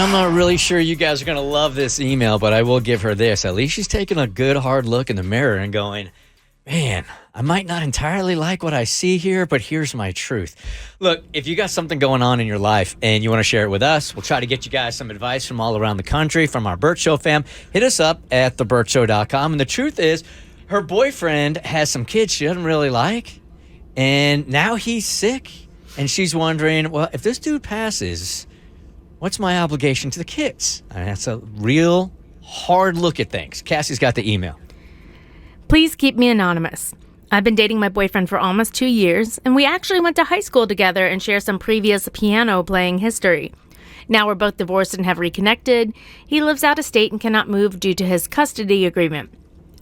I'm not really sure you guys are going to love this email, but I will give her this. At least she's taking a good hard look in the mirror and going, man, I might not entirely like what I see here, but here's my truth. Look, if you got something going on in your life and you want to share it with us, we'll try to get you guys some advice from all around the country, from our Bert Show fam. Hit us up at thebertshow.com. And the truth is, her boyfriend has some kids she doesn't really like, and now he's sick, and she's wondering, well, if this dude passes, what's my obligation to the kids? I mean, that's a real hard look at things. Cassie's got the email. Please keep me anonymous. I've been dating my boyfriend for almost 2 years, and we actually went to high school together and share some previous piano playing history. Now we're both divorced and have reconnected. He lives out of state and cannot move due to his custody agreement.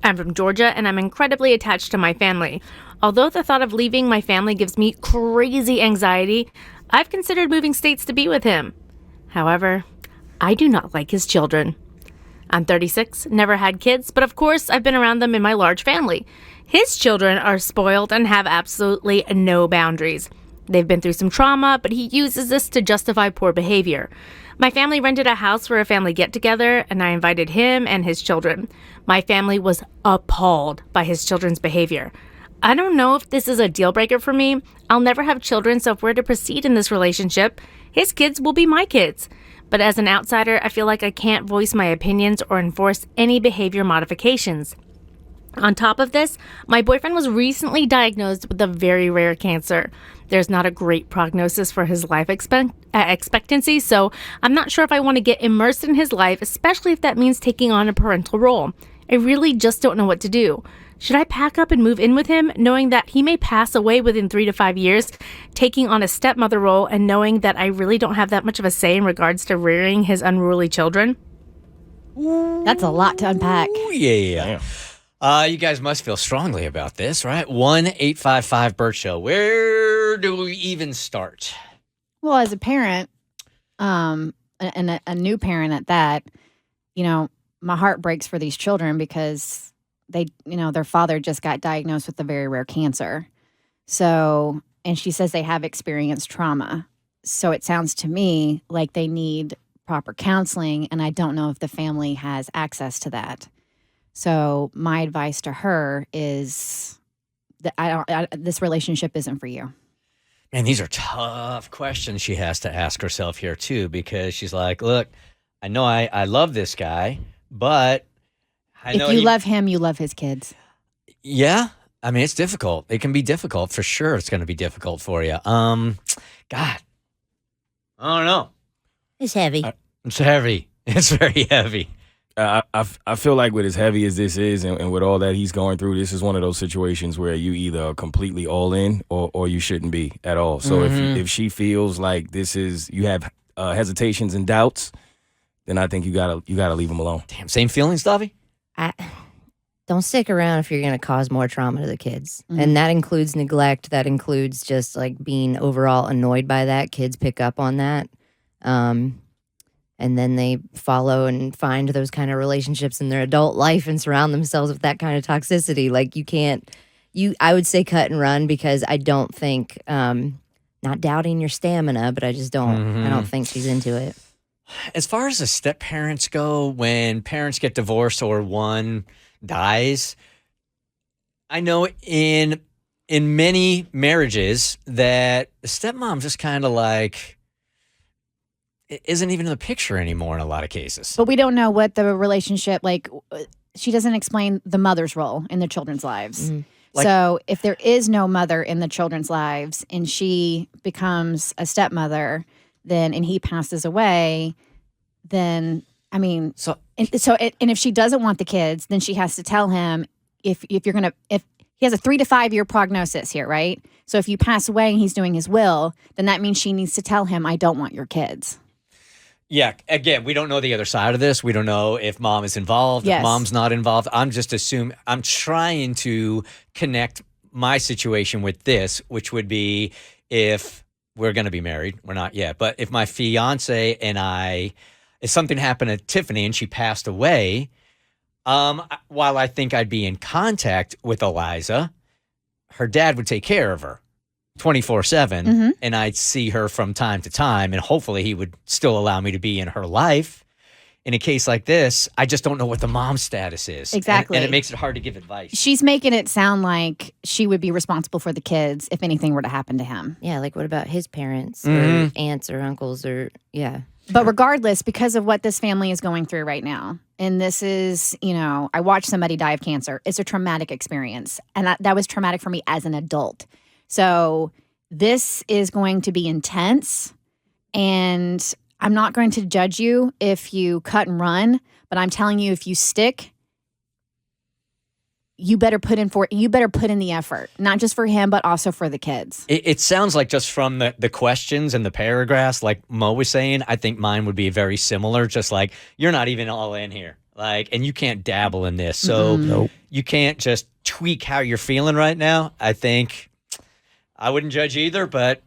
I'm from Georgia, and I'm incredibly attached to my family. Although the thought of leaving my family gives me crazy anxiety, I've considered moving states to be with him. However, I do not like his children. I'm 36, never had kids, but of course I've been around them in my large family. His children are spoiled and have absolutely no boundaries. They've been through some trauma, but he uses this to justify poor behavior. My family rented a house for a family get-together, and I invited him and his children. My family was appalled by his children's behavior. I don't know if this is a deal breaker for me. I'll never have children, so if we're to proceed in this relationship, his kids will be my kids. But as an outsider, I feel like I can't voice my opinions or enforce any behavior modifications. On top of this, my boyfriend was recently diagnosed with a very rare cancer. There's not a great prognosis for his life expectancy, so I'm not sure if I want to get immersed in his life, especially if that means taking on a parental role. I really just don't know what to do. Should I pack up and move in with him, knowing that he may pass away within 3 to 5 years, taking on a stepmother role, and knowing that I really don't have that much of a say in regards to rearing his unruly children? That's a lot to unpack. Ooh, yeah. You guys must feel strongly about this, right? 1-855-BERT-SHOW. Where do we even start? Well, as a parent, and a new parent at that, my heart breaks for these children because their father just got diagnosed with a very rare cancer. So, and she says they have experienced trauma. So it sounds to me like they need proper counseling, and I don't know if the family has access to that. So my advice to her is that this relationship isn't for you. Man, these are tough questions she has to ask herself here, too, because she's like, look, I know I love this guy, but I know if you love him, you love his kids. Yeah. I mean, it's difficult. It can be difficult. For sure, it's going to be difficult for you. God. I don't know. It's heavy. It's heavy. It's very heavy. I feel like with as heavy as this is and with all that he's going through, this is one of those situations where you either are completely all in or you shouldn't be at all. So if she feels like you have hesitations and doubts, then I think you gotta leave him alone. Damn, same feelings, Davi? Don't stick around if you're going to cause more trauma to the kids. Mm-hmm. And that includes neglect. That includes just like being overall annoyed by that. Kids pick up on that. And then they follow and find those kind of relationships in their adult life and surround themselves with that kind of toxicity. Like I would say cut and run, because I don't think, not doubting your stamina, but I just don't, I don't think she's into it. As far as the step parents go, when parents get divorced or one dies, I know in many marriages that the stepmom just kind of like isn't even in the picture anymore in a lot of cases. But we don't know what the relationship, like, she doesn't explain the mother's role in the children's lives. Mm-hmm. So if there is no mother in the children's lives and she becomes a stepmother, and he passes away, then, I mean, and if she doesn't want the kids, then she has to tell him if he has a 3 to 5 year prognosis here, right? So if you pass away and he's doing his will, then that means she needs to tell him, I don't want your kids. Yeah, again, we don't know the other side of this. We don't know if mom is involved, if mom's not involved. I'm just I'm trying to connect my situation with this, which would be if we're going to be married. We're not yet. But if my fiance and if something happened to Tiffany and she passed away, while I think I'd be in contact with Eliza, her dad would take care of her. 24/7 and I'd see her from time to time, and hopefully he would still allow me to be in her life. In a case like this, I just don't know what the mom status is. Exactly. And it makes it hard to give advice. She's making it sound like she would be responsible for the kids if anything were to happen to him. Yeah, like what about his parents or aunts or uncles or But regardless, because of what this family is going through right now, and this is, I watched somebody die of cancer. It's a traumatic experience. And that was traumatic for me as an adult. So this is going to be intense. And I'm not going to judge you if you cut and run, but I'm telling you, if you stick, you better put in the effort, not just for him, but also for the kids. It sounds like just from the questions and the paragraphs, like Mo was saying, I think mine would be very similar. Just like, you're not even all in here. Like, and you can't dabble in this. So you can't just tweak how you're feeling right now. I think I wouldn't judge either, but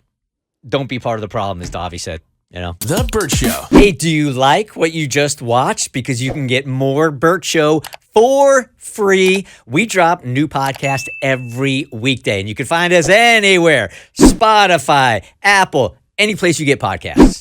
don't be part of the problem, as Davi said. The Bert Show. Hey, do you like what you just watched? Because you can get more Bert Show for free. We drop new podcasts every weekday, and you can find us anywhere. Spotify, Apple, any place you get podcasts.